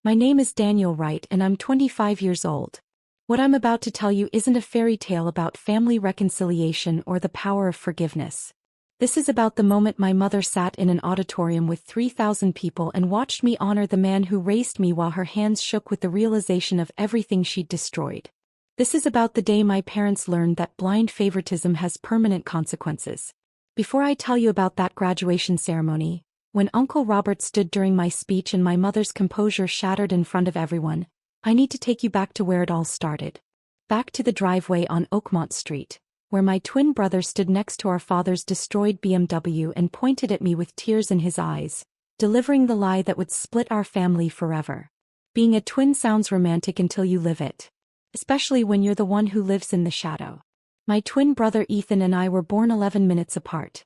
My name is Daniel Wright and I'm 25 years old. What I'm about to tell you isn't a fairy tale about family reconciliation or the power of forgiveness. This is about the moment my mother sat in an auditorium with 3,000 people and watched me honor the man who raised me while her hands shook with the realization of everything she'd destroyed. This is about the day my parents learned that blind favoritism has permanent consequences. Before I tell you about that graduation ceremony, when Uncle Robert stood during my speech and my mother's composure shattered in front of everyone, I need to take you back to where it all started. Back to the driveway on Oakmont Street, where my twin brother stood next to our father's destroyed BMW and pointed at me with tears in his eyes, delivering the lie that would split our family forever. Being a twin sounds romantic until you live it. Especially when you're the one who lives in the shadow. My twin brother Ethan and I were born 11 minutes apart.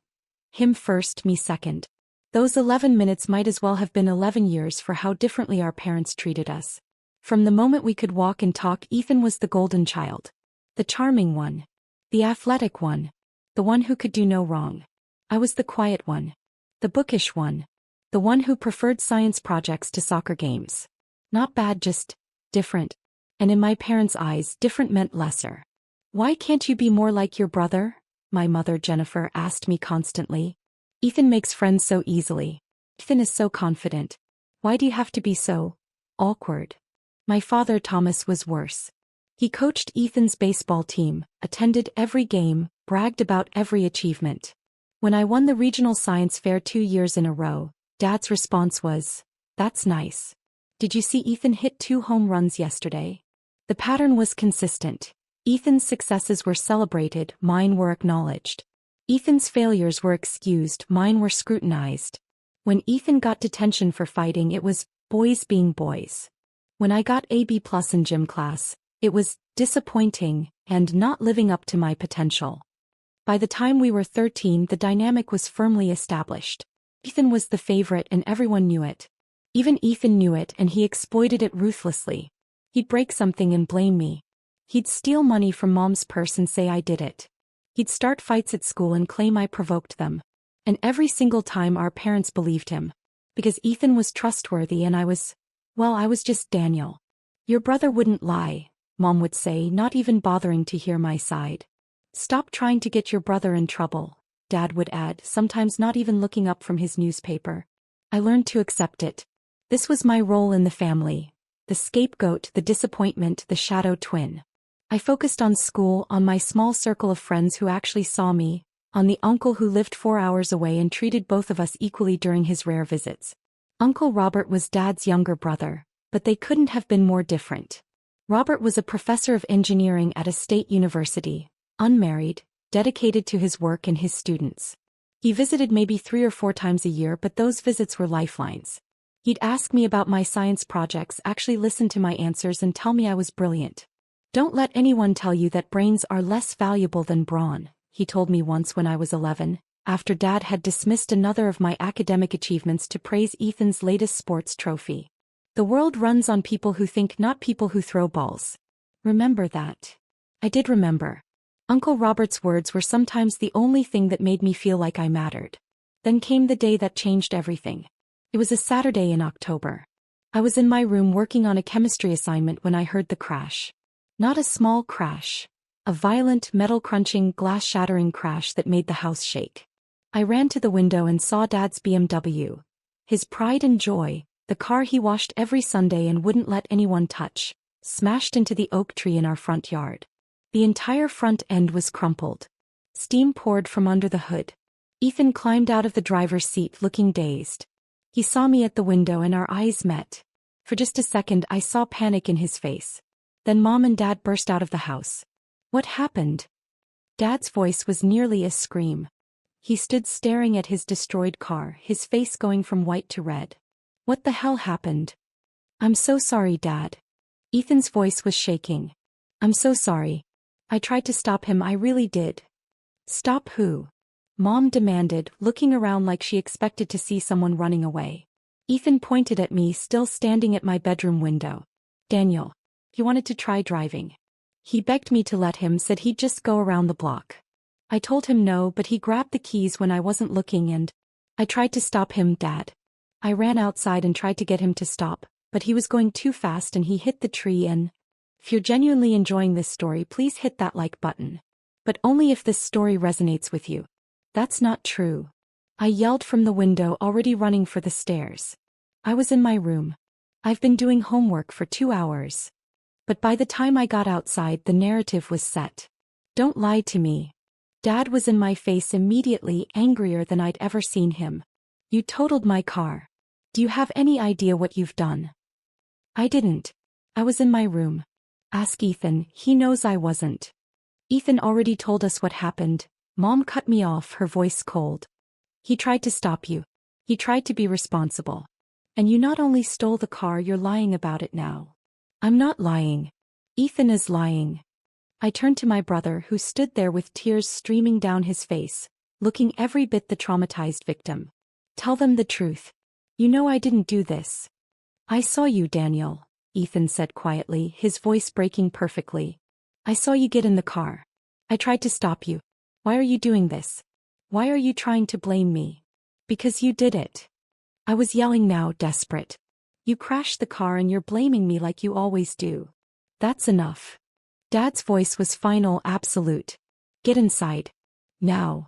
Him first, me second. Those 11 minutes might as well have been 11 years for how differently our parents treated us. From the moment we could walk and talk, Ethan was the golden child. The charming one. The athletic one. The one who could do no wrong. I was the quiet one. The bookish one. The one who preferred science projects to soccer games. Not bad, just different. And in my parents' eyes, different meant lesser. Why can't you be more like your brother? My mother Jennifer asked me constantly. Ethan makes friends so easily. Ethan is so confident. Why do you have to be so awkward? My father Thomas was worse. He coached Ethan's baseball team, attended every game, bragged about every achievement. When I won the regional science fair 2 years in a row, Dad's response was, "That's nice. Did you see Ethan hit 2 home runs yesterday?" The pattern was consistent. Ethan's successes were celebrated, mine were acknowledged. Ethan's failures were excused, mine were scrutinized. When Ethan got detention for fighting, it was boys being boys. When I got a B+ in gym class, it was disappointing and not living up to my potential. By the time we were 13, the dynamic was firmly established. Ethan was the favorite and everyone knew it. Even Ethan knew it and he exploited it ruthlessly. He'd break something and blame me. He'd steal money from Mom's purse and say I did it. He'd start fights at school and claim I provoked them. And every single time our parents believed him. Because Ethan was trustworthy and I was just Daniel. Your brother wouldn't lie, Mom would say, not even bothering to hear my side. Stop trying to get your brother in trouble, Dad would add, sometimes not even looking up from his newspaper. I learned to accept it. This was my role in the family. The scapegoat, the disappointment, the shadow twin. I focused on school, on my small circle of friends who actually saw me, on the uncle who lived 4 hours away and treated both of us equally during his rare visits. Uncle Robert was Dad's younger brother, but they couldn't have been more different. Robert was a professor of engineering at a state university, unmarried, dedicated to his work and his students. He visited maybe 3 or 4 times a year, but those visits were lifelines. He'd ask me about my science projects, actually listen to my answers and tell me I was brilliant. Don't let anyone tell you that brains are less valuable than brawn, he told me once when I was 11, after Dad had dismissed another of my academic achievements to praise Ethan's latest sports trophy. The world runs on people who think, not people who throw balls. Remember that. I did remember. Uncle Robert's words were sometimes the only thing that made me feel like I mattered. Then came the day that changed everything. It was a Saturday in October. I was in my room working on a chemistry assignment when I heard the crash. Not a small crash. A violent, metal-crunching, glass-shattering crash that made the house shake. I ran to the window and saw Dad's BMW. His pride and joy, the car he washed every Sunday and wouldn't let anyone touch, smashed into the oak tree in our front yard. The entire front end was crumpled. Steam poured from under the hood. Ethan climbed out of the driver's seat looking dazed. He saw me at the window and our eyes met. For just a second I saw panic in his face. Then Mom and Dad burst out of the house. What happened? Dad's voice was nearly a scream. He stood staring at his destroyed car, his face going from white to red. What the hell happened? I'm so sorry, Dad. Ethan's voice was shaking. I'm so sorry. I tried to stop him, I really did. Stop who? Mom demanded, looking around like she expected to see someone running away. Ethan pointed at me, still standing at my bedroom window. Daniel. He wanted to try driving. He begged me to let him, said he'd just go around the block. I told him no, but he grabbed the keys when I wasn't looking and I tried to stop him, Dad. I ran outside and tried to get him to stop, but he was going too fast and he hit the tree and... If you're genuinely enjoying this story, please hit that like button. But only if this story resonates with you. That's not true. I yelled from the window, already running for the stairs. I was in my room. I've been doing homework for 2 hours. But by the time I got outside, the narrative was set. Don't lie to me. Dad was in my face immediately, angrier than I'd ever seen him. You totaled my car. Do you have any idea what you've done? I didn't. I was in my room. Ask Ethan, he knows I wasn't. Ethan already told us what happened. Mom cut me off, her voice cold. He tried to stop you. He tried to be responsible. And you not only stole the car, you're lying about it now. I'm not lying. Ethan is lying. I turned to my brother, who stood there with tears streaming down his face, looking every bit the traumatized victim. Tell them the truth. You know I didn't do this. I saw you, Daniel, Ethan said quietly, his voice breaking perfectly. I saw you get in the car. I tried to stop you. Why are you doing this? Why are you trying to blame me? Because you did it. I was yelling now, desperate. You crashed the car and you're blaming me like you always do. That's enough. Dad's voice was final, absolute. Get inside. Now.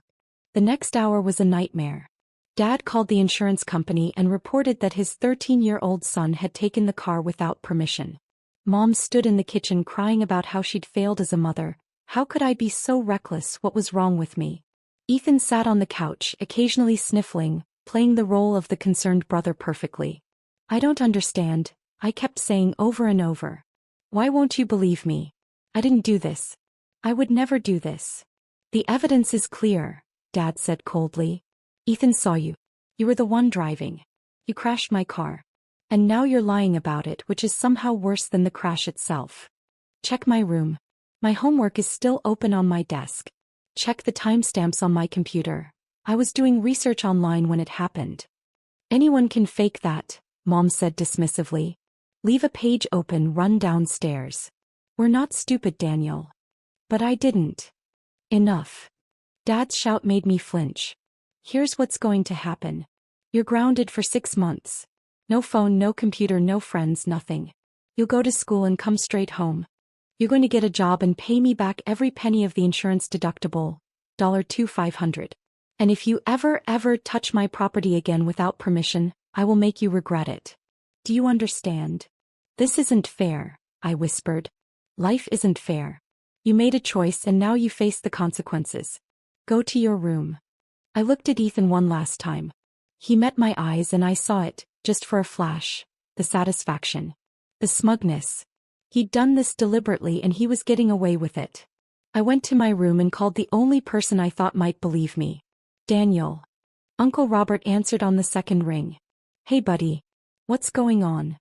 The next hour was a nightmare. Dad called the insurance company and reported that his 13-year-old son had taken the car without permission. Mom stood in the kitchen crying about how she'd failed as a mother. How could I be so reckless? What was wrong with me? Ethan sat on the couch, occasionally sniffling, playing the role of the concerned brother perfectly. I don't understand, I kept saying over and over. Why won't you believe me? I didn't do this. I would never do this. The evidence is clear, Dad said coldly. Ethan saw you. You were the one driving. You crashed my car. And now you're lying about it, which is somehow worse than the crash itself. Check my room. My homework is still open on my desk. Check the timestamps on my computer. I was doing research online when it happened. Anyone can fake that, Mom said dismissively. Leave a page open, run downstairs. We're not stupid, Daniel. But I didn't. Enough. Dad's shout made me flinch. Here's what's going to happen. You're grounded for 6 months. No phone, no computer, no friends, nothing. You'll go to school and come straight home. You're going to get a job and pay me back every penny of the insurance deductible, $500. And if you ever touch my property again without permission, I will make you regret it. Do you understand? This isn't fair, I whispered. Life isn't fair. You made a choice and now you face the consequences. Go to your room. I looked at Ethan one last time. He met my eyes and I saw it, just for a flash, the satisfaction. The smugness. He'd done this deliberately and he was getting away with it. I went to my room and called the only person I thought might believe me. Daniel. Uncle Robert answered on the second ring. Hey buddy. What's going on?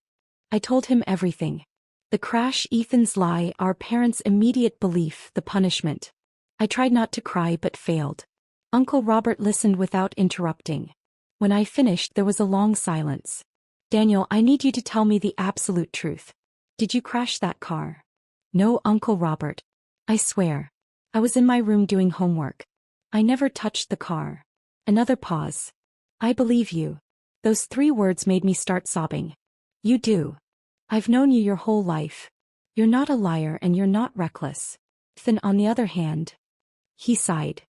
I told him everything. The crash, Ethan's lie, our parents' immediate belief, the punishment. I tried not to cry but failed. Uncle Robert listened without interrupting. When I finished, there was a long silence. Daniel, I need you to tell me the absolute truth. Did you crash that car? No, Uncle Robert. I swear. I was in my room doing homework. I never touched the car. Another pause. I believe you. Those 3 words made me start sobbing. You do. I've known you your whole life. You're not a liar and you're not reckless. Then on the other hand. He sighed.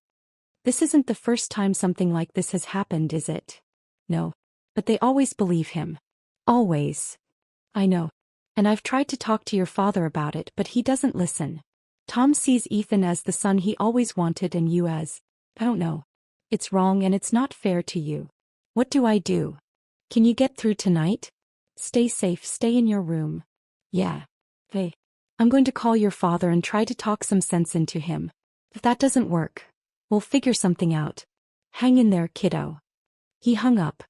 This isn't the first time something like this has happened, is it? No. But they always believe him. Always. I know. And I've tried to talk to your father about it, but he doesn't listen. Tom sees Ethan as the son he always wanted and you as, I don't know. It's wrong and it's not fair to you. What do I do? Can you get through tonight? Stay safe, stay in your room. Yeah. Hey. I'm going to call your father and try to talk some sense into him. If that doesn't work, we'll figure something out. Hang in there, kiddo. He hung up.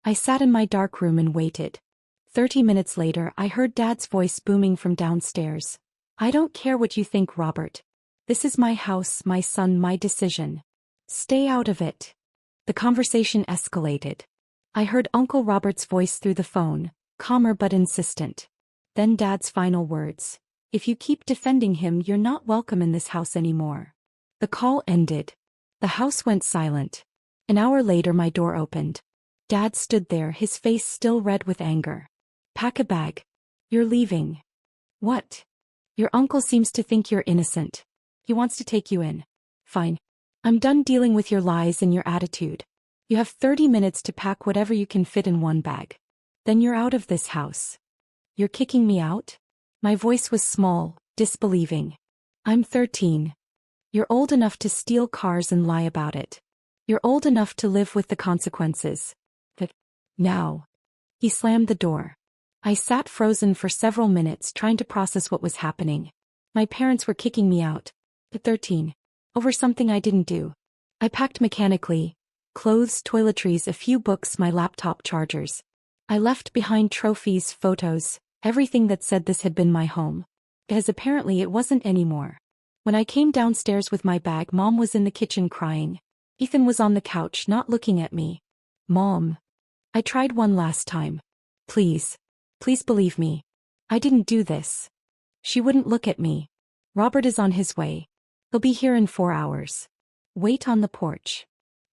I sat in my dark room and waited. 30 minutes later, I heard Dad's voice booming from downstairs. I don't care what you think, Robert. This is my house, my son, my decision. Stay out of it. The conversation escalated. I heard Uncle Robert's voice through the phone, calmer but insistent. Then Dad's final words. If you keep defending him, you're not welcome in this house anymore. The call ended. The house went silent. An hour later, my door opened. Dad stood there, his face still red with anger. Pack a bag. You're leaving. What? Your uncle seems to think you're innocent. He wants to take you in. Fine. I'm done dealing with your lies and your attitude. You have 30 minutes to pack whatever you can fit in one bag. Then you're out of this house. You're kicking me out? My voice was small, disbelieving. I'm 13. You're old enough to steal cars and lie about it. You're old enough to live with the consequences. But now. He slammed the door. I sat frozen for several minutes trying to process what was happening. My parents were kicking me out. At 13. Over something I didn't do. I packed mechanically. Clothes, toiletries, a few books, my laptop chargers. I left behind trophies, photos, everything that said this had been my home. Because apparently it wasn't anymore. When I came downstairs with my bag, Mom was in the kitchen crying. Ethan was on the couch, not looking at me. Mom. I tried one last time. Please. Please believe me. I didn't do this. She wouldn't look at me. Robert is on his way. He'll be here in 4 hours. Wait on the porch.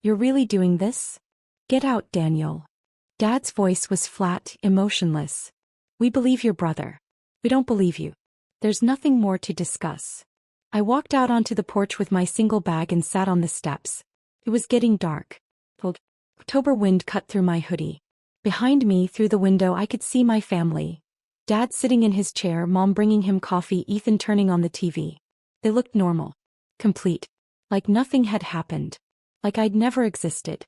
You're really doing this? Get out, Daniel. Dad's voice was flat, emotionless. We believe your brother. We don't believe you. There's nothing more to discuss. I walked out onto the porch with my single bag and sat on the steps. It was getting dark. Cold October wind cut through my hoodie. Behind me, through the window, I could see my family. Dad sitting in his chair, Mom bringing him coffee, Ethan turning on the TV. They looked normal. Complete. Like nothing had happened. Like I'd never existed.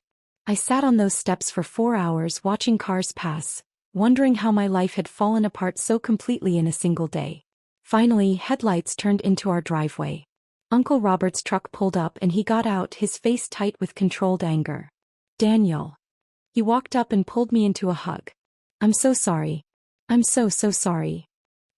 I sat on those steps for 4 hours watching cars pass, wondering how my life had fallen apart so completely in a single day. Finally, headlights turned into our driveway. Uncle Robert's truck pulled up and he got out, his face tight with controlled anger. Daniel. He walked up and pulled me into a hug. I'm so sorry. I'm so sorry.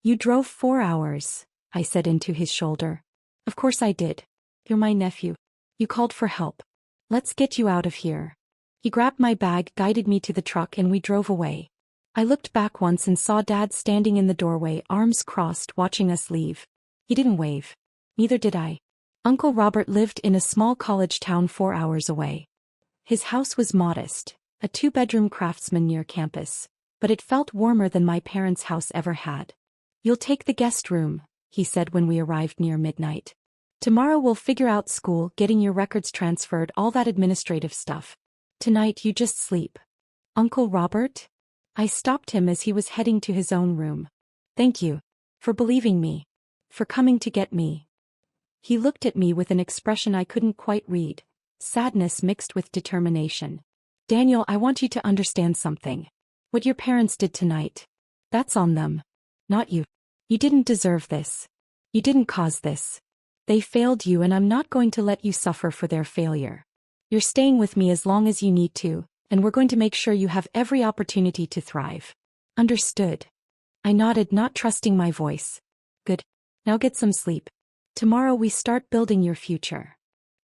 You drove 4 hours, I said into his shoulder. Of course I did. You're my nephew. You called for help. Let's get you out of here. He grabbed my bag, guided me to the truck, and we drove away. I looked back once and saw Dad standing in the doorway, arms crossed, watching us leave. He didn't wave. Neither did I. Uncle Robert lived in a small college town 4 hours away. His house was modest, a 2-bedroom craftsman near campus, but it felt warmer than my parents' house ever had. You'll take the guest room, he said when we arrived near midnight. Tomorrow we'll figure out school, getting your records transferred, all that administrative stuff. Tonight you just sleep. Uncle Robert? I stopped him as he was heading to his own room. Thank you. For believing me. For coming to get me. He looked at me with an expression I couldn't quite read. Sadness mixed with determination. Daniel, I want you to understand something. What your parents did tonight. That's on them. Not you. You didn't deserve this. You didn't cause this. They failed you, and I'm not going to let you suffer for their failure. You're staying with me as long as you need to, and we're going to make sure you have every opportunity to thrive. Understood. I nodded, not trusting my voice. Good. Now get some sleep. Tomorrow we start building your future.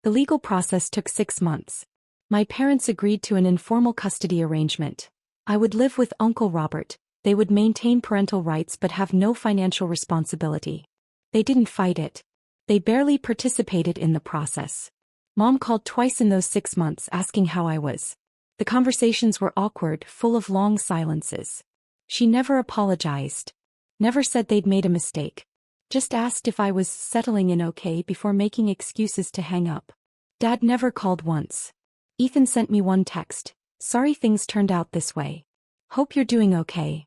The legal process took 6 months. My parents agreed to an informal custody arrangement. I would live with Uncle Robert. They would maintain parental rights but have no financial responsibility. They didn't fight it. They barely participated in the process. Mom called twice in those 6 months asking how I was. The conversations were awkward, full of long silences. She never apologized. Never said they'd made a mistake. Just asked if I was settling in okay before making excuses to hang up. Dad never called once. Ethan sent me one text. Sorry things turned out this way. Hope you're doing okay.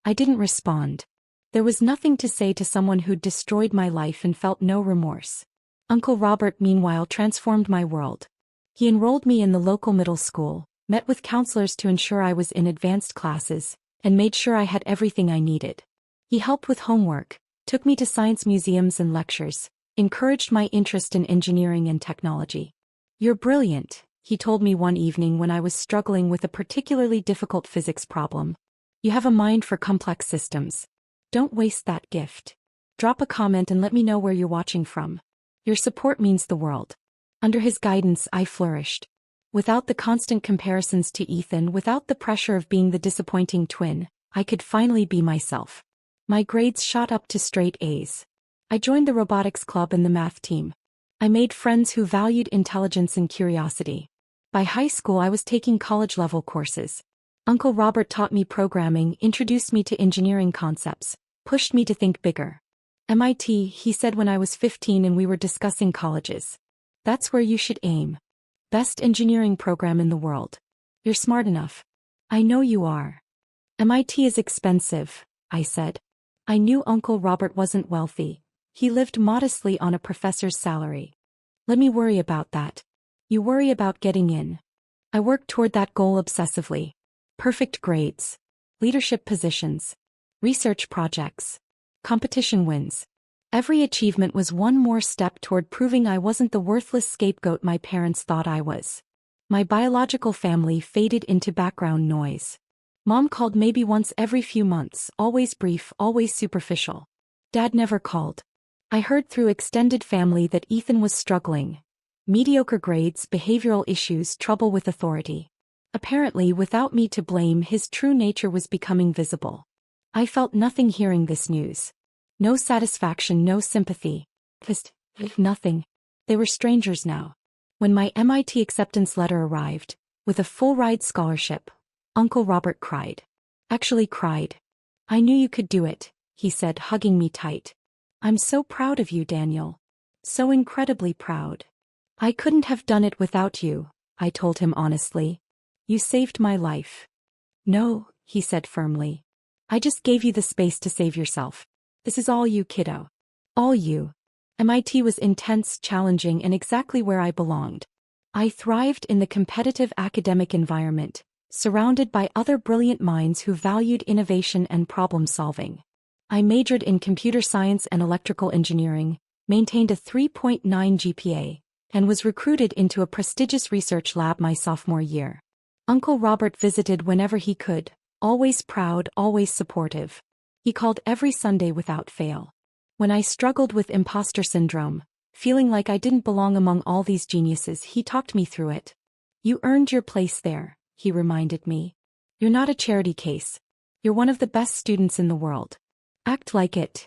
I didn't respond. There was nothing to say to someone who'd destroyed my life and felt no remorse. Uncle Robert, meanwhile, transformed my world. He enrolled me in the local middle school, met with counselors to ensure I was in advanced classes, and made sure I had everything I needed. He helped with homework, took me to science museums and lectures, encouraged my interest in engineering and technology. You're brilliant, he told me one evening when I was struggling with a particularly difficult physics problem. You have a mind for complex systems. Don't waste that gift. Drop a comment and let me know where you're watching from. Your support means the world. Under his guidance, I flourished. Without the constant comparisons to Ethan, without the pressure of being the disappointing twin, I could finally be myself. My grades shot up to straight A's. I joined the robotics club and the math team. I made friends who valued intelligence and curiosity. By high school, I was taking college-level courses. Uncle Robert taught me programming, introduced me to engineering concepts, pushed me to think bigger. MIT, he said when I was 15 and we were discussing colleges. That's where you should aim. Best engineering program in the world. You're smart enough. I know you are. MIT is expensive, I said. I knew Uncle Robert wasn't wealthy. He lived modestly on a professor's salary. Let me worry about that. You worry about getting in. I worked toward that goal obsessively. Perfect grades. Leadership positions. Research projects. Competition wins. Every achievement was one more step toward proving I wasn't the worthless scapegoat my parents thought I was. My biological family faded into background noise. Mom called maybe once every few months, always brief, always superficial. Dad never called. I heard through extended family that Ethan was struggling. Mediocre grades, behavioral issues, trouble with authority. Apparently, without me to blame, his true nature was becoming visible. I felt nothing hearing this news. No satisfaction, no sympathy. Just nothing. They were strangers now. When my MIT acceptance letter arrived, with a full-ride scholarship, Uncle Robert cried. Actually cried. I knew you could do it, he said, hugging me tight. I'm so proud of you, Daniel. So incredibly proud. I couldn't have done it without you, I told him honestly. You saved my life. No, he said firmly. I just gave you the space to save yourself. This is all you, kiddo. All you. MIT was intense, challenging, and exactly where I belonged. I thrived in the competitive academic environment, surrounded by other brilliant minds who valued innovation and problem-solving. I majored in computer science and electrical engineering, maintained a 3.9 GPA, and was recruited into a prestigious research lab my sophomore year. Uncle Robert visited whenever he could, always proud, always supportive. He called every Sunday without fail. When I struggled with imposter syndrome, feeling like I didn't belong among all these geniuses, he talked me through it. You earned your place there, he reminded me. You're not a charity case. You're one of the best students in the world. Act like it.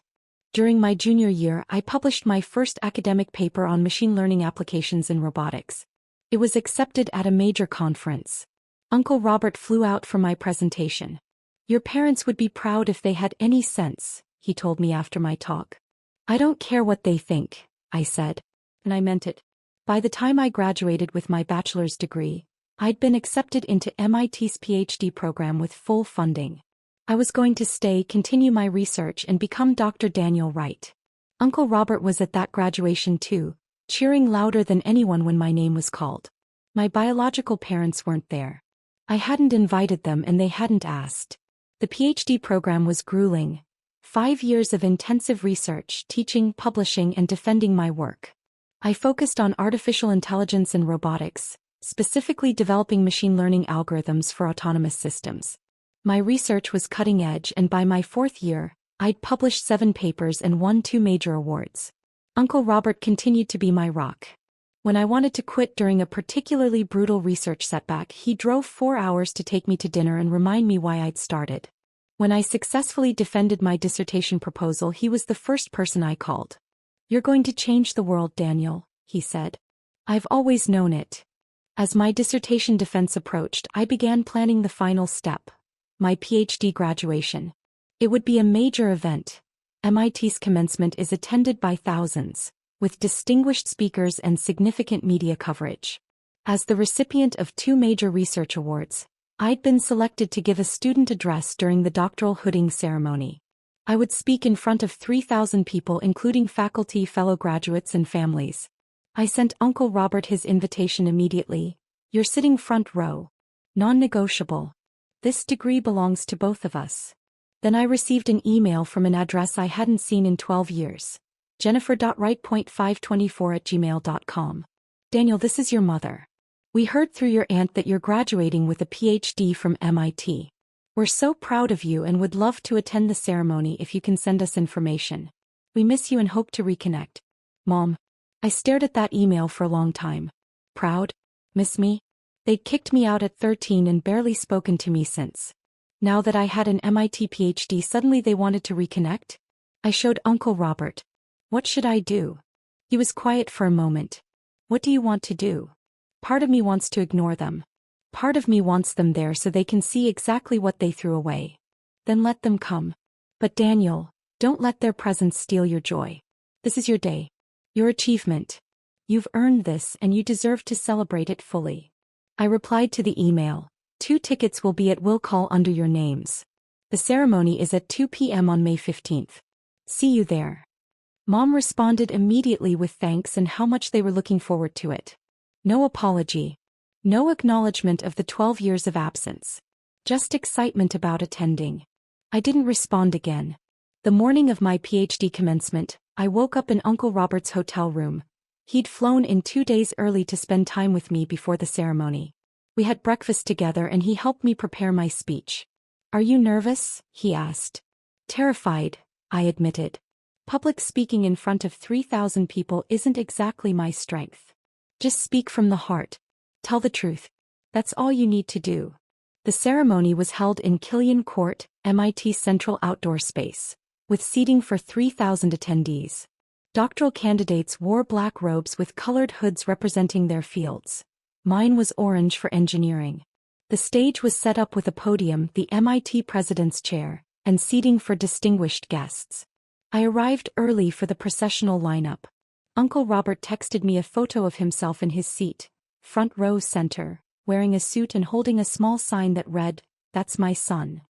During my junior year, I published my first academic paper on machine learning applications in robotics. It was accepted at a major conference. Uncle Robert flew out for my presentation. Your parents would be proud if they had any sense, he told me after my talk. I don't care what they think, I said. And I meant it. By the time I graduated with my bachelor's degree, I'd been accepted into MIT's PhD program with full funding. I was going to stay, continue my research, and become Dr. Daniel Wright. Uncle Robert was at that graduation too, cheering louder than anyone when my name was called. My biological parents weren't there. I hadn't invited them and they hadn't asked. The PhD program was grueling. 5 years of intensive research, teaching, publishing, and defending my work. I focused on artificial intelligence and robotics, specifically developing machine learning algorithms for autonomous systems. My research was cutting edge, and by my 4th year, I'd published 7 papers and won 2 major awards. Uncle Robert continued to be my rock. When I wanted to quit during a particularly brutal research setback, he drove 4 hours to take me to dinner and remind me why I'd started. When I successfully defended my dissertation proposal, he was the first person I called. You're going to change the world, Daniel, he said. I've always known it. As my dissertation defense approached, I began planning the final step. My PhD graduation. It would be a major event. MIT's commencement is attended by thousands, with distinguished speakers and significant media coverage. As the recipient of 2 major research awards, I'd been selected to give a student address during the doctoral hooding ceremony. I would speak in front of 3,000 people, including faculty, fellow graduates, and families. I sent Uncle Robert his invitation immediately. You're sitting front row. Non-negotiable. This degree belongs to both of us. Then I received an email from an address I hadn't seen in 12 years. Jennifer.wright.524@gmail.com. Daniel, this is your mother. We heard through your aunt that you're graduating with a PhD from MIT. We're so proud of you and would love to attend the ceremony if you can send us information. We miss you and hope to reconnect. Mom. I stared at that email for a long time. Proud? Miss me? They'd kicked me out at 13 and barely spoken to me since. Now that I had an MIT PhD, suddenly they wanted to reconnect? I showed Uncle Robert. What should I do? He was quiet for a moment. What do you want to do? Part of me wants to ignore them. Part of me wants them there so they can see exactly what they threw away. Then let them come. But Daniel, don't let their presence steal your joy. This is your day. Your achievement. You've earned this and you deserve to celebrate it fully. I replied to the email. 2 tickets will be at will call under your names. The ceremony is at 2 p.m. on May 15th. See you there. Mom responded immediately with thanks and how much they were looking forward to it. No apology. No acknowledgement of the 12 years of absence. Just excitement about attending. I didn't respond again. The morning of my PhD commencement, I woke up in Uncle Robert's hotel room. He'd flown in 2 days early to spend time with me before the ceremony. We had breakfast together and he helped me prepare my speech. Are you nervous? He asked. Terrified, I admitted. Public speaking in front of 3,000 people isn't exactly my strength. Just speak from the heart. Tell the truth. That's all you need to do. The ceremony was held in Killian Court, MIT's central outdoor space, with seating for 3,000 attendees. Doctoral candidates wore black robes with colored hoods representing their fields. Mine was orange for engineering. The stage was set up with a podium, the MIT president's chair, and seating for distinguished guests. I arrived early for the processional lineup. Uncle Robert texted me a photo of himself in his seat, front row center, wearing a suit and holding a small sign that read, "That's my son."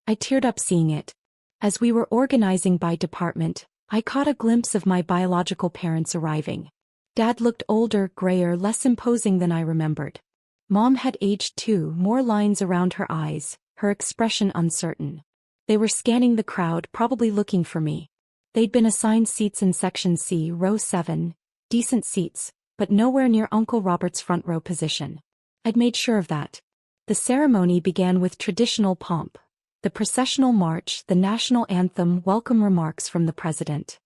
I teared up seeing it. As we were organizing by department, I caught a glimpse of my biological parents arriving. Dad looked older, grayer, less imposing than I remembered. Mom had aged too, more lines around her eyes, her expression uncertain. They were scanning the crowd, probably looking for me. They'd been assigned seats in Section C, row 7, decent seats, but nowhere near Uncle Robert's front row position. I'd made sure of that. The ceremony began with traditional pomp. The processional march, the national anthem, welcome remarks from the president.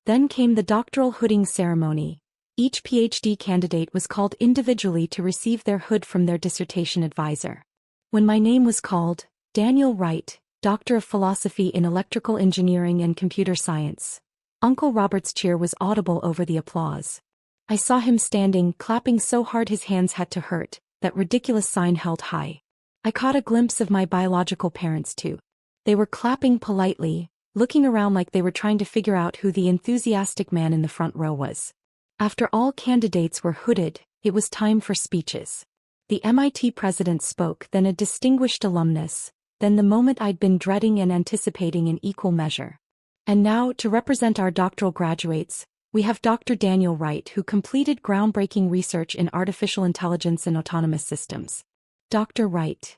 Then came the doctoral hooding ceremony. Each PhD candidate was called individually to receive their hood from their dissertation advisor. When my name was called, Daniel Wright, Doctor of Philosophy in Electrical Engineering and Computer Science. Uncle Robert's cheer was audible over the applause. I saw him standing, clapping so hard his hands had to hurt, that ridiculous sign held high. I caught a glimpse of my biological parents too. They were clapping politely, looking around like they were trying to figure out who the enthusiastic man in the front row was. After all candidates were hooded, it was time for speeches. The MIT president spoke, then a distinguished alumnus, then the moment I'd been dreading and anticipating in equal measure. And now, to represent our doctoral graduates, we have Dr. Daniel Wright, who completed groundbreaking research in artificial intelligence and autonomous systems. Dr. Wright.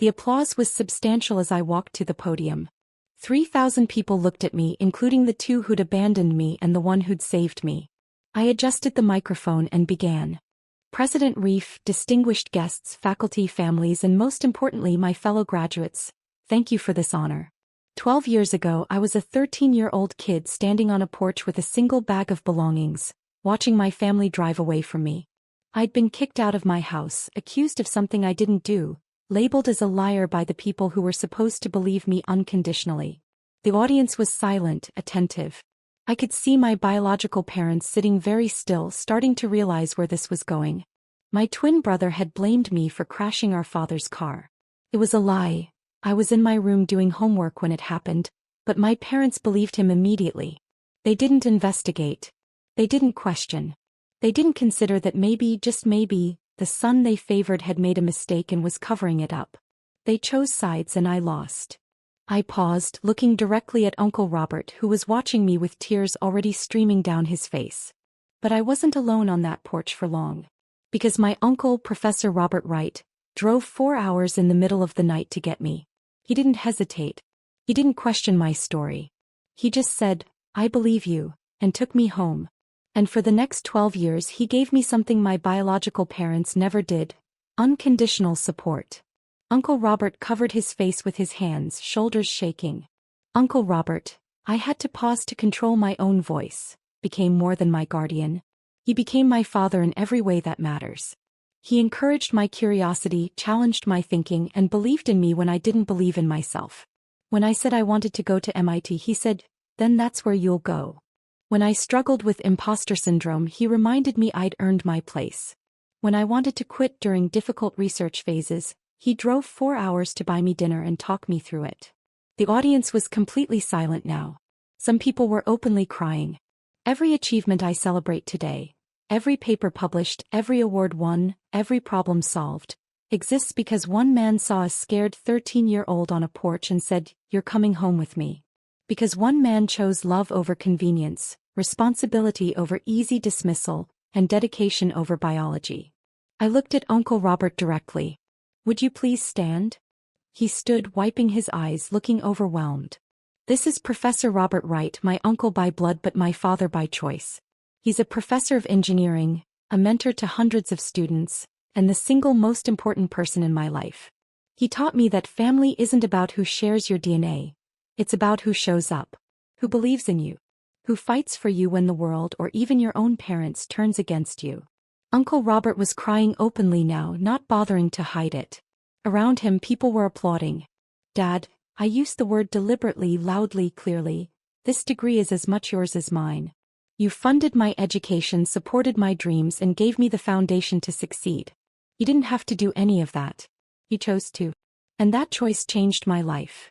The applause was substantial as I walked to the podium. 3,000 people looked at me, including the 2 who'd abandoned me and the one who'd saved me. I adjusted the microphone and began. President Reif, distinguished guests, faculty, families, and most importantly my fellow graduates, thank you for this honor. 12 years ago I was a 13-year-old kid standing on a porch with a single bag of belongings, watching my family drive away from me. I'd been kicked out of my house, accused of something I didn't do, labeled as a liar by the people who were supposed to believe me unconditionally. The audience was silent, attentive. I could see my biological parents sitting very still, starting to realize where this was going. My twin brother had blamed me for crashing our father's car. It was a lie. I was in my room doing homework when it happened, but my parents believed him immediately. They didn't investigate. They didn't question. They didn't consider that maybe, just maybe, the son they favored had made a mistake and was covering it up. They chose sides and I lost. I paused, looking directly at Uncle Robert, who was watching me with tears already streaming down his face. But I wasn't alone on that porch for long. Because my uncle, Professor Robert Wright, drove 4 hours in the middle of the night to get me. He didn't hesitate. He didn't question my story. He just said, "I believe you," and took me home. And for the next 12 years he gave me something my biological parents never did: unconditional support. Uncle Robert covered his face with his hands, shoulders shaking. Uncle Robert, I had to pause to control my own voice, became more than my guardian. He became my father in every way that matters. He encouraged my curiosity, challenged my thinking, and believed in me when I didn't believe in myself. When I said I wanted to go to MIT, he said, "Then that's where you'll go." When I struggled with imposter syndrome, he reminded me I'd earned my place. When I wanted to quit during difficult research phases, he drove 4 hours to buy me dinner and talk me through it. The audience was completely silent now. Some people were openly crying. Every achievement I celebrate today, every paper published, every award won, every problem solved, exists because one man saw a scared 13-year-old on a porch and said, "You're coming home with me." Because one man chose love over convenience, responsibility over easy dismissal, and dedication over biology. I looked at Uncle Robert directly. "Would you please stand?" He stood, wiping his eyes, looking overwhelmed. "This is Professor Robert Wright, my uncle by blood but my father by choice. He's a professor of engineering, a mentor to hundreds of students, and the single most important person in my life. He taught me that family isn't about who shares your DNA. It's about who shows up, who believes in you, who fights for you when the world or even your own parents turns against you." Uncle Robert was crying openly now, not bothering to hide it. Around him, people were applauding. "Dad," I used the word deliberately, loudly, clearly, "this degree is as much yours as mine. You funded my education, supported my dreams, and gave me the foundation to succeed. You didn't have to do any of that. You chose to. And that choice changed my life."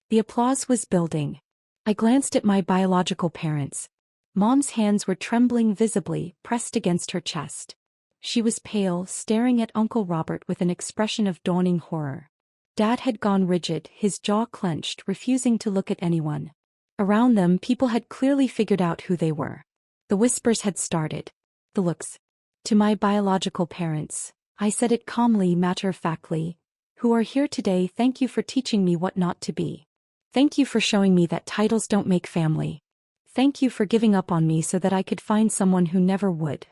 The applause was building. I glanced at my biological parents. Mom's hands were trembling visibly, pressed against her chest. She was pale, staring at Uncle Robert with an expression of dawning horror. Dad had gone rigid, his jaw clenched, refusing to look at anyone. Around them, people had clearly figured out who they were. The whispers had started. The looks. "To my biological parents," I said it calmly, matter-of-factly, "who are here today, thank you for teaching me what not to be. Thank you for showing me that titles don't make family. Thank you for giving up on me so that I could find someone who never would."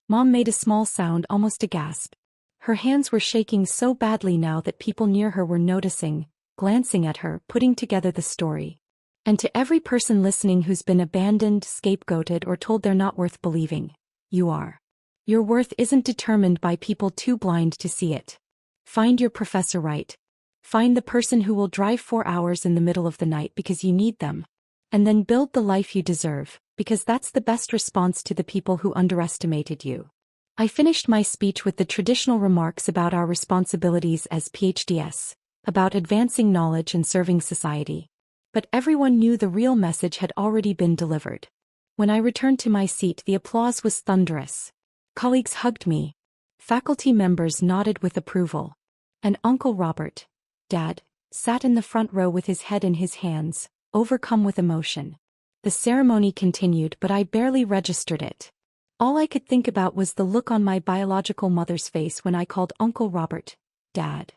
Mom made a small sound, almost a gasp. Her hands were shaking so badly now that people near her were noticing, glancing at her, putting together the story. And to every person listening who's been abandoned, scapegoated, or told they're not worth believing, you are. Your worth isn't determined by people too blind to see it. Find your Professor Right. Find the person who will drive 4 hours in the middle of the night because you need them. And then build the life you deserve, because that's the best response to the people who underestimated you. I finished my speech with the traditional remarks about our responsibilities as PhDs, about advancing knowledge and serving society. But everyone knew the real message had already been delivered. When I returned to my seat, the applause was thunderous. Colleagues hugged me. Faculty members nodded with approval. And Uncle Robert, Dad, sat in the front row with his head in his hands, overcome with emotion. The ceremony continued, but I barely registered it. All I could think about was the look on my biological mother's face when I called Uncle Robert, Dad.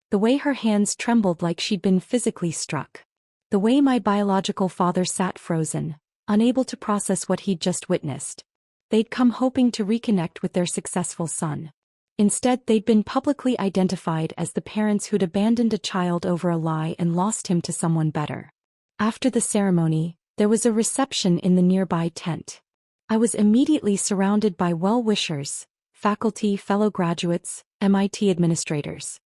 The way her hands trembled like she'd been physically struck. The way my biological father sat frozen, unable to process what he'd just witnessed. They'd come hoping to reconnect with their successful son. Instead, they'd been publicly identified as the parents who'd abandoned a child over a lie and lost him to someone better. After the ceremony, there was a reception in the nearby tent. I was immediately surrounded by well-wishers, faculty, fellow graduates, MIT administrators.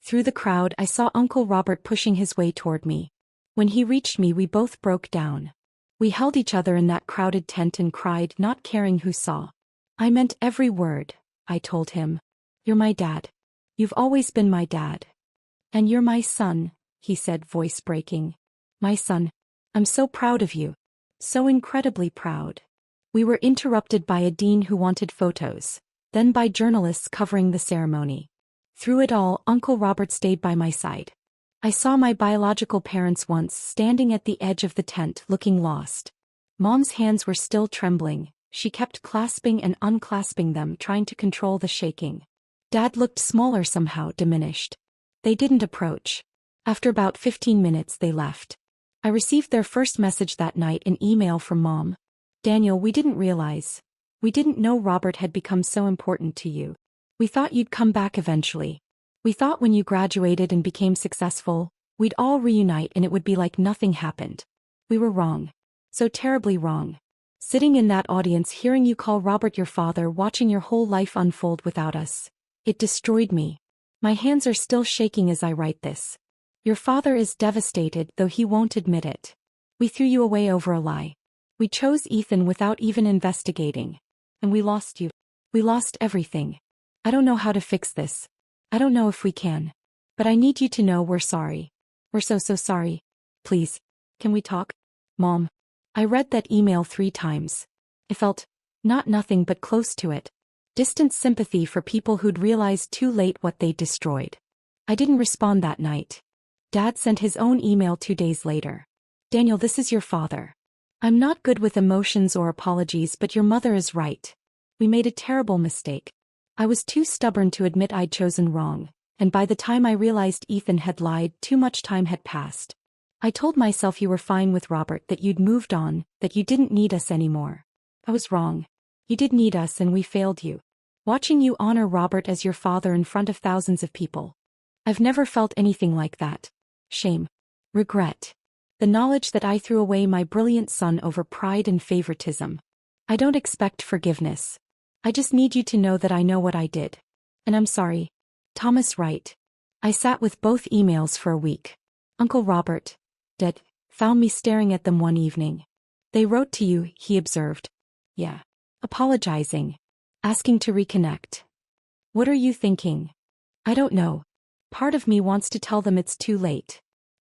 Through the crowd, I saw Uncle Robert pushing his way toward me. When he reached me, we both broke down. We held each other in that crowded tent and cried, not caring who saw. "I meant every word," I told him. "You're my dad. You've always been my dad. And you're my son," he said, voice breaking. "My son. I'm so proud of you. So incredibly proud." We were interrupted by a dean who wanted photos, then by journalists covering the ceremony. Through it all, Uncle Robert stayed by my side. I saw my biological parents once standing at the edge of the tent, looking lost. Mom's hands were still trembling. She kept clasping and unclasping them, trying to control the shaking. Dad looked smaller somehow, diminished. They didn't approach. After about 15 minutes, they left. I received their first message that night, an email from Mom. "Daniel, we didn't realize. We didn't know Robert had become so important to you. We thought you'd come back eventually. We thought when you graduated and became successful, we'd all reunite and it would be like nothing happened. We were wrong. So terribly wrong. Sitting in that audience, hearing you call Robert your father, watching your whole life unfold without us. It destroyed me. My hands are still shaking as I write this. Your father is devastated, though he won't admit it. We threw you away over a lie. We chose Ethan without even investigating. And we lost you. We lost everything. I don't know how to fix this. I don't know if we can. But I need you to know we're sorry. We're so sorry. Please. Can we talk? Mom. I read that email 3 times. It felt, not nothing but close to it. Distant sympathy for people who'd realized too late what they'd destroyed. I didn't respond that night. Dad sent his own email 2 days later. Daniel, this is your father. I'm not good with emotions or apologies, but your mother is right. We made a terrible mistake. I was too stubborn to admit I'd chosen wrong, and by the time I realized Ethan had lied, too much time had passed. I told myself you were fine with Robert, that you'd moved on, that you didn't need us anymore. I was wrong. You did need us and we failed you. Watching you honor Robert as your father in front of thousands of people. I've never felt anything like that. Shame. Regret. The knowledge that I threw away my brilliant son over pride and favoritism. I don't expect forgiveness. I just need you to know that I know what I did. And I'm sorry. Thomas Wright. I sat with both emails for a week. Uncle Robert, dead, found me staring at them one evening. They wrote to you, he observed. Yeah. Apologizing. Asking to reconnect. What are you thinking? I don't know. Part of me wants to tell them it's too late.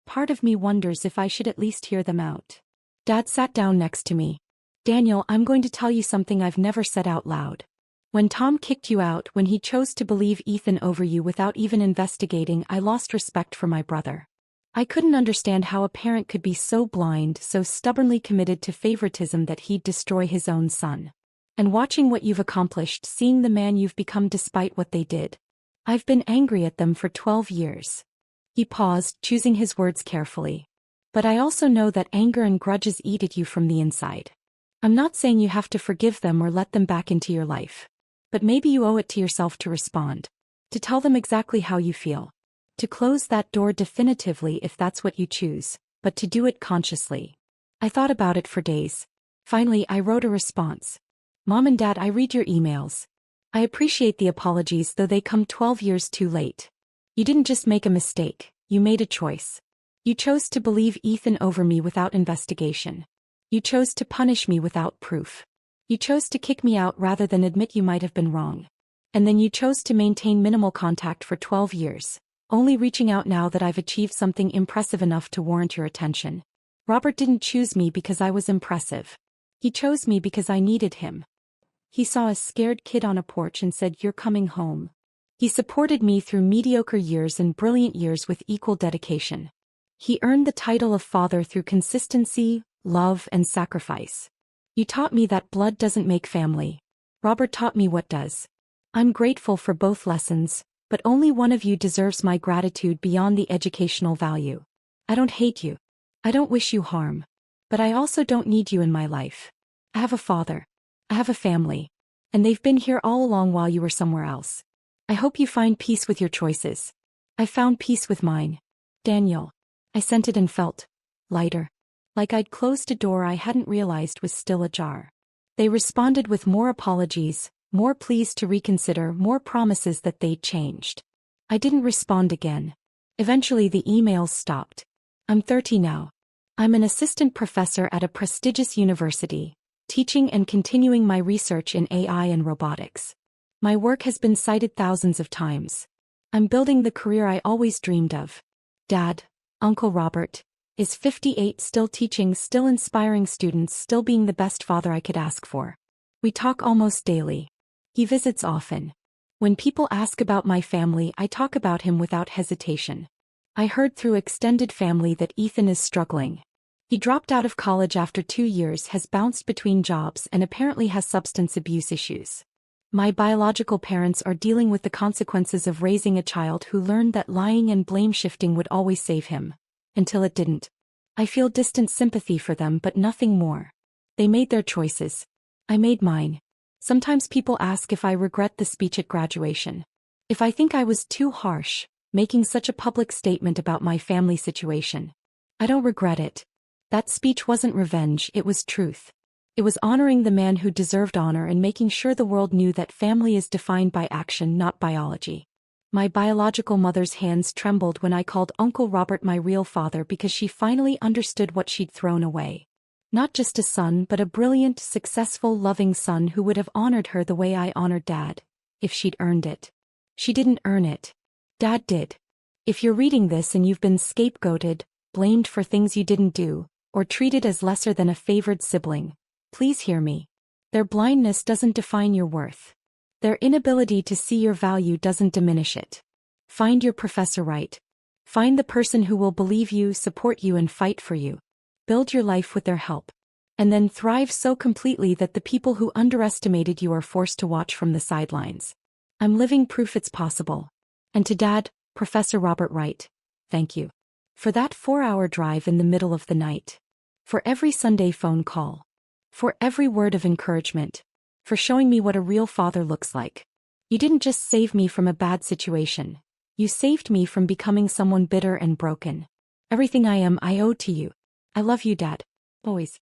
Part of me wonders if I should at least hear them out. Dad sat down next to me. Daniel, I'm going to tell you something I've never said out loud. When Tom kicked you out, when he chose to believe Ethan over you without even investigating, I lost respect for my brother. I couldn't understand how a parent could be so blind, so stubbornly committed to favoritism that he'd destroy his own son. And watching what you've accomplished, seeing the man you've become despite what they did. I've been angry at them for 12 years. He paused, choosing his words carefully. But I also know that anger and grudges eat at you from the inside. I'm not saying you have to forgive them or let them back into your life. But maybe you owe it to yourself to respond. To tell them exactly how you feel. To close that door definitively if that's what you choose, but to do it consciously. I thought about it for days. Finally, I wrote a response. Mom and Dad, I read your emails. I appreciate the apologies, though they come 12 years too late. You didn't just make a mistake, you made a choice. You chose to believe Ethan over me without investigation. You chose to punish me without proof. You chose to kick me out rather than admit you might have been wrong. And then you chose to maintain minimal contact for 12 years, only reaching out now that I've achieved something impressive enough to warrant your attention. Robert didn't choose me because I was impressive. He chose me because I needed him. He saw a scared kid on a porch and said, "You're coming home." He supported me through mediocre years and brilliant years with equal dedication. He earned the title of father through consistency, love, and sacrifice. You taught me that blood doesn't make family. Robert taught me what does. I'm grateful for both lessons, but only one of you deserves my gratitude beyond the educational value. I don't hate you. I don't wish you harm. But I also don't need you in my life. I have a father. I have a family. And they've been here all along while you were somewhere else. I hope you find peace with your choices. I found peace with mine. Daniel. I sent it and felt lighter. Like I'd closed a door I hadn't realized was still ajar. They responded with more apologies, more pleas to reconsider, more promises that they'd changed. I didn't respond again. Eventually the emails stopped. I'm 30 now. I'm an assistant professor at a prestigious university, teaching and continuing my research in AI and robotics. My work has been cited thousands of times. I'm building the career I always dreamed of. Dad, Uncle Robert, is 58, still teaching, still inspiring students, still being the best father I could ask for. We talk almost daily. He visits often. When people ask about my family, I talk about him without hesitation. I heard through extended family that Ethan is struggling. He dropped out of college after 2 years, has bounced between jobs, and apparently has substance abuse issues. My biological parents are dealing with the consequences of raising a child who learned that lying and blame shifting would always save him. Until it didn't. I feel distant sympathy for them, but nothing more. They made their choices. I made mine. Sometimes people ask if I regret the speech at graduation. If I think I was too harsh, making such a public statement about my family situation. I don't regret it. That speech wasn't revenge, it was truth. It was honoring the man who deserved honor and making sure the world knew that family is defined by action, not biology. My biological mother's hands trembled when I called Uncle Robert my real father because she finally understood what she'd thrown away. Not just a son, but a brilliant, successful, loving son who would have honored her the way I honored Dad. if she'd earned it. She didn't earn it. Dad did. If you're reading this and you've been scapegoated, blamed for things you didn't do, or treated as lesser than a favored sibling, please hear me. Their blindness doesn't define your worth. Their inability to see your value doesn't diminish it. Find your Professor Right. Find the person who will believe you, support you, and fight for you. Build your life with their help. And then thrive so completely that the people who underestimated you are forced to watch from the sidelines. I'm living proof it's possible. And to Dad, Professor Robert Wright, thank you. For that 4-hour drive in the middle of the night. For every Sunday phone call. For every word of encouragement. For showing me what a real father looks like. You didn't just save me from a bad situation. You saved me from becoming someone bitter and broken. Everything I am, I owe to you. I love you, Dad. Always.